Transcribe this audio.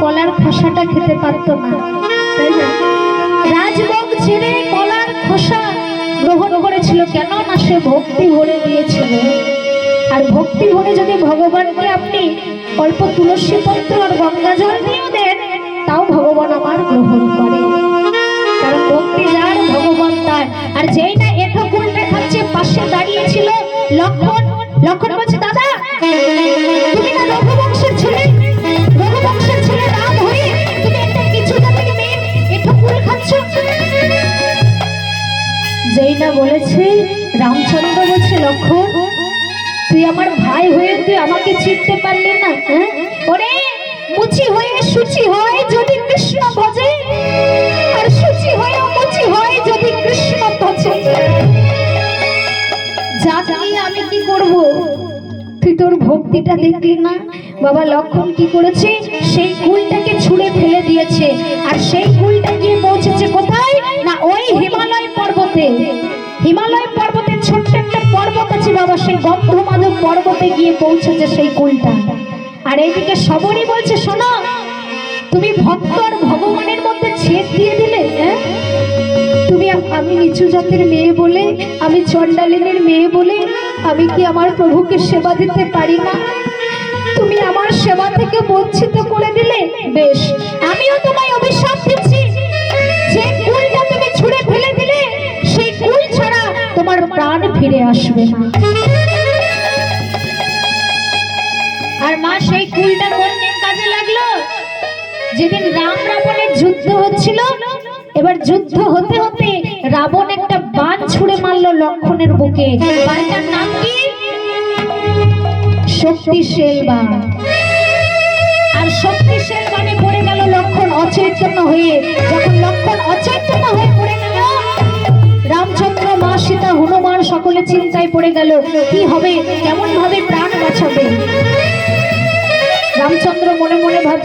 কলার খোসাটা খেতে পারতো না, তাই না? রাজভোগ ছেড়ে কলার খোসা গ্রহণ করেছিল, কেন না সে ভক্তি ভরে দিয়েছিল। আর ভক্তি ভরে যদি ভগবানকে আপনি অল্প তুলসী পত্র আর গঙ্গা জল দিয়েও দেন, তাও ভগবান আমার গ্রহণ করে, কারণ ভক্তি যার ভগবান তার। আর যেই না এঠো কুলটা খাচ্ছে, পাশে দাঁড়িয়েছিল লক্ষণ। লক্ষণ বলছে, দাদা তুমি না রঘুবংশের ছেলে, রঘুবংশের ছেলে রাম হয়ে তুমি একটা কিছু জাতির মেয়ে এঠো কুল খাচ্ছ। যেই না বলেছে, রামচন্দ্র বলছে, লক্ষণ তুই আমার ভাই হয়ে তুই আমাকে চিনতে পারলি না? ওরে মুচি হয়ে সুচি হয় যদি কৃষ্ণ ভজে, আর সুচি হয়ে মুচি হয় যদি কৃষ্ণ ভজে। জানি আমি কি করব, তুই তোর ভক্তিটা দেখলি না? বাবা লক্ষণ কি করেছে, সেই কুলটাকে ছুঁড়ে ফেলে দিয়েছে। আর সেই কুলটা গিয়ে পৌঁছেছে কোথায় না, ওই হিমালয় পর্বতে। হিমালয় পর্বতে ছোট্ট একটা পর্বত আছে বাবা, সেই গন্ধমাদক পর্বতে গিয়ে পৌঁছেছে সেই কুলটা। আর এইদিকে সবরই বলছে, শোনো তুমি ভক্ত আর ভগবানের মধ্যে ছেদ দিয়ে দিলে। তুমি আমি নিচু জাতের মেয়ে বলে, আমি চণ্ডালিনীর মেয়ে বলে আমি কি আমার প্রভুকে সেবা দিতে পারি না? তুমি আমার সেবা থেকে বঞ্চিত করে দিলে। বেশ, আমিও তোমায় অভিশাপ দিচ্ছি, যে কুলটা তুমি ছুঁড়ে ফেলে দিলে সেই কুল ছাড়া তোমার প্রাণ ফিরে আসবে না। আর মা সেই কুলটা কোন দিন কাজে লাগলো? যেদিন রাম রাবণের যুদ্ধ হচ্ছিল। এবার যুদ্ধ হতে হতে রাবণ একটা বাণ ছুঁড়ে মারলো লক্ষণের বুকে। বাণটার নাম কি? শক্তিশাল বাণ। আর শক্তিশাল বাণে পড়ে গেল লক্ষণ অচৈতন্য হয়ে। যখন লক্ষণ অচৈতন্য হয়ে পড়ে গেল, রামচন্দ্র, মা সীতা, হনুমান সকলে চিন্তায় পড়ে গেল, কি হবে, কেমন ভাবে প্রাণ বাঁচাবে। রামচন্দ্র মনে মনে ভাবছে,